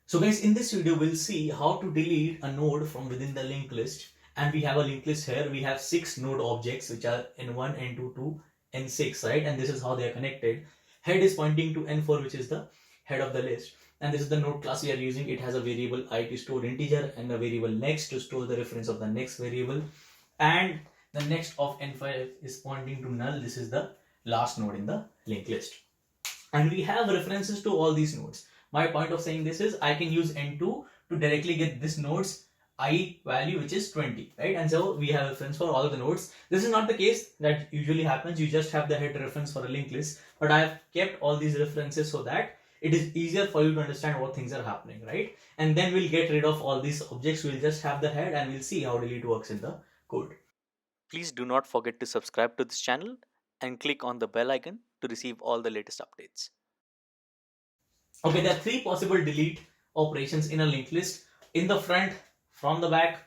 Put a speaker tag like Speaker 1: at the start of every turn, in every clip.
Speaker 1: So guys, in this video, we'll see how to delete a node from within the linked list. And we have a linked list here. We have 6 node objects, which are n1, n2, 2, n6, right? And this is how they are connected. Head is pointing to n4, which is the head of the list. And this is the node class we are using. It has a variable I to store integer and a variable next to store the reference of the next variable. And the next of n5 is pointing to null. This is the last node in the linked list. And we have references to all these nodes. My point of saying this is I can use n2 to directly get this node's I value, which is 20, right? And so we have reference for all of the nodes. This is not the case that usually happens. You just have the head reference for a linked list, but I have kept all these references so that it is easier for you to understand what things are happening, right? And then we'll get rid of all these objects. We'll just have the head and we'll see how delete works in the code.
Speaker 2: Please do not forget to subscribe to this channel and click on the bell icon to receive all the latest updates.
Speaker 1: Okay, there are 3 possible delete operations in a linked list: in the front, from the back,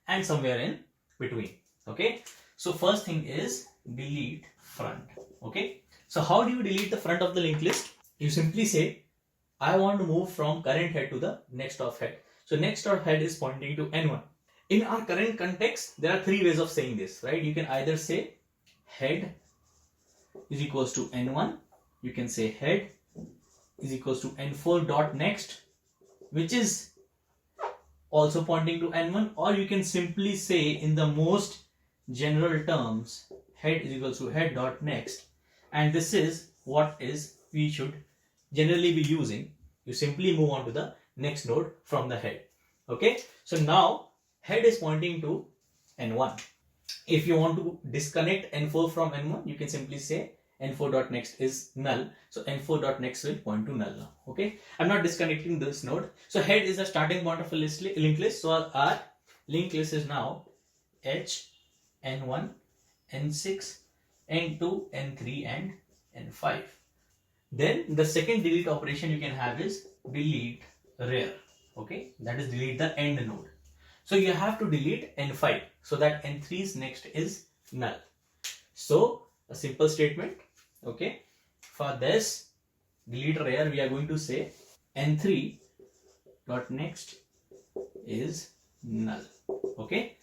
Speaker 1: and somewhere in between. Okay, so first thing is delete front. Okay, so how do you delete the front of the linked list? You simply say, I want to move from current head to the next of head. So next of head is pointing to n1. In our current context, there are 3 ways of saying this, right? You can either say head is equals to n1. You can say head is equals to n4 dot next, which is also pointing to n1, or you can simply say in the most general terms, head is equals to head dot next, and this is what is we should generally be using. You simply move on to the next node from the head. Okay, so now head is pointing to n1. If you want to disconnect n4 from n1, you can simply say n4.next is null. So n4.next will point to null now. Okay, I'm not disconnecting this node. So head is the starting point of a linked list. So our linked list is now h, n1, n6, n2, n3, and n5. Then the second delete operation you can have is delete rear. Okay, that is delete the end node. So you have to delete n5 so that n3's next is null. So a simple statement. Okay, for this delete rear, we are going to say n3 dot next is null. Okay,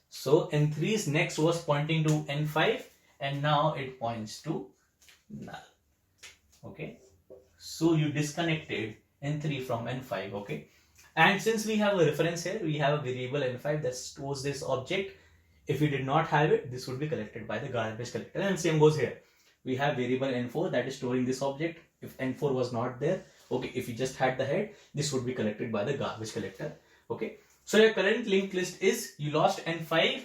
Speaker 1: so n3's next was pointing to n5 and now it points to null. Okay, so you disconnected n3 from n5. Okay, and since we have a reference here, we have a variable n5 that stores this object. If we did not have it, this would be collected by the garbage collector, and same goes here. We have variable n4 that is storing this object. If n4 was not there, okay, if you just had the head, this would be collected by the garbage collector. Okay, so your current linked list is you lost n5,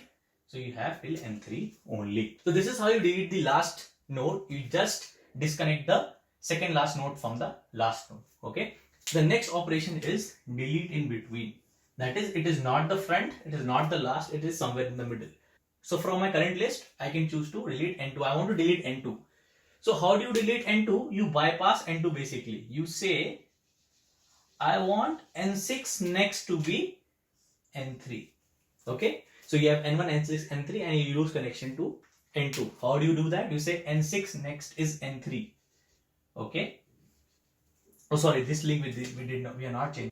Speaker 1: so you have till n3 only. So this is how you delete the last node. You just disconnect the second last node from the last node. Okay, the next operation is delete in between. That is, it is not the front, it is not the last, it is somewhere in the middle. So from my current list, I can choose to delete n2. I want to delete n2. So how do you delete n2? You bypass n2 basically. You say, I want n6 next to be n3. Okay. So you have n1, n6, n3 and you lose connection to n2. How do you do that? You say n6 next is n3. Okay. Oh, sorry, this link we are not changing.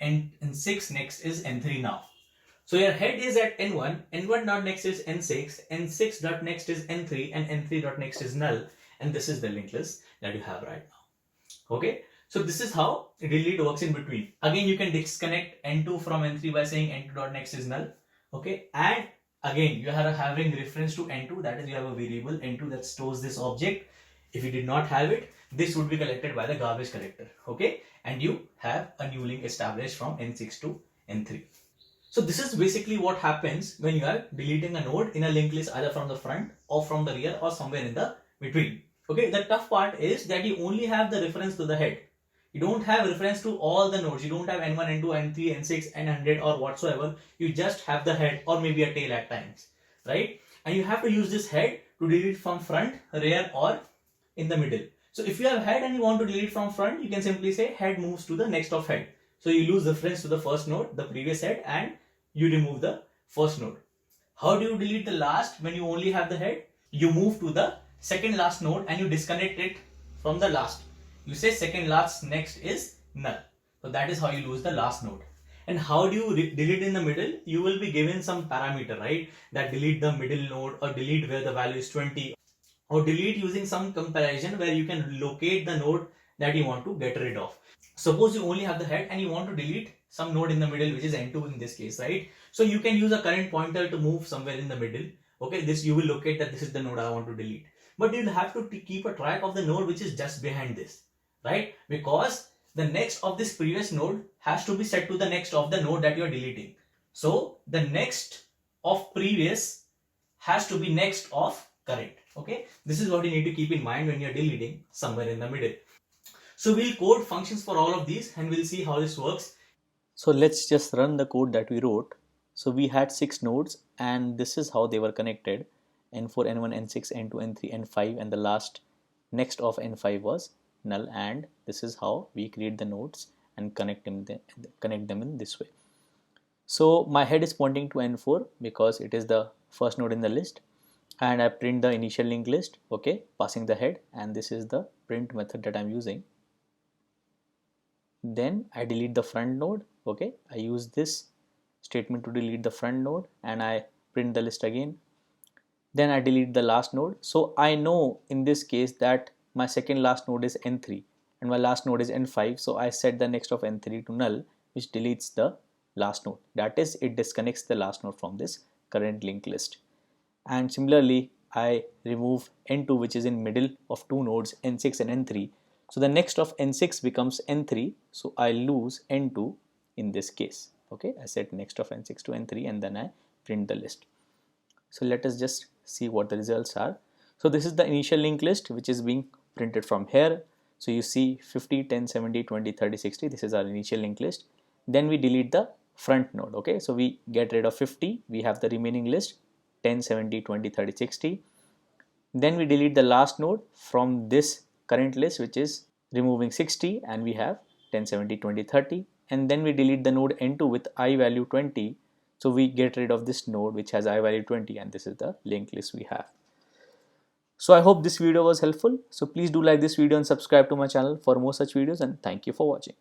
Speaker 1: N6 next is n3 now. So your head is at n1, n1 dot next is n6, n6 dot next is n3, and n3 dot next is null. And this is the linked list that you have right now. Okay, so this is how delete works in between. Again, you can disconnect n2 from n3 by saying n2 dot next is null. Okay, and again, you are having reference to n2, that is, you have a variable n2 that stores this object. If you did not have it, this would be collected by the garbage collector. Okay, and you have a new link established from n6 to n3. So this is basically what happens when you are deleting a node in a linked list, either from the front or from the rear or somewhere in the between. Okay, the tough part is that you only have the reference to the head. You don't have reference to all the nodes. You don't have n1, n2, n3, n6, n100 or whatsoever. You just have the head or maybe a tail at times, right? And you have to use this head to delete from front, rear or in the middle. So if you have head and you want to delete from front, you can simply say head moves to the next of head. So you lose reference to the first node, the previous head, and you remove the first node. How do you delete the last when you only have the head? You move to the second last node and you disconnect it from the last. You say second last next is null. So that is how you lose the last node. And how do you delete in the middle? You will be given some parameter, right? That delete the middle node, or delete where the value is 20, or delete using some comparison where you can locate the node that you want to get rid of. Suppose you only have the head and you want to delete some node in the middle, which is n2 in this case, right? So you can use a current pointer to move somewhere in the middle. Okay, this you will locate that this is the node I want to delete. But you'll have to keep a track of the node which is just behind this, right? Because the next of this previous node has to be set to the next of the node that you're deleting. So the next of previous has to be next of current. Okay, this is what you need to keep in mind when you're deleting somewhere in the middle. So we'll code functions for all of these and we'll see how this works.
Speaker 2: So let's just run the code that we wrote. So we had 6 nodes and this is how they were connected: n4, n1, n6, n2, n3, n5, and the last next of n5 was null, and this is how we create the nodes and connect them in this way. So my head is pointing to n4 because it is the first node in the list, and I print the initial linked list, okay, passing the head, and this is the print method that I'm using. Then I delete the front node, okay, I use this statement to delete the front node and I print the list again. Then I delete the last node. So I know in this case that my second last node is n3 and my last node is n5, so I set the next of n3 to null, which deletes the last node. That is, it disconnects the last node from this current linked list. And similarly, I remove n2, which is in middle of two nodes n6 and n3. So the next of n6 becomes n3, so I lose n2 in this case. Okay, I set next of n6 to n3 and then I print the list. So let us just see what the results are. So this is the initial linked list which is being printed from here. So you see 50, 10, 70, 20, 30, 60. This is our initial linked list. Then we delete the front node. Okay, so we get rid of 50. We have the remaining list 10, 70, 20, 30, 60. Then we delete the last node from this current list, which is removing 60, and we have 10, 70, 20, 30. And then we delete the node n2 with I value 20. So we get rid of this node which has I value 20, and this is the linked list we have. So I hope this video was helpful. So please do like this video and subscribe to my channel for more such videos, and thank you for watching.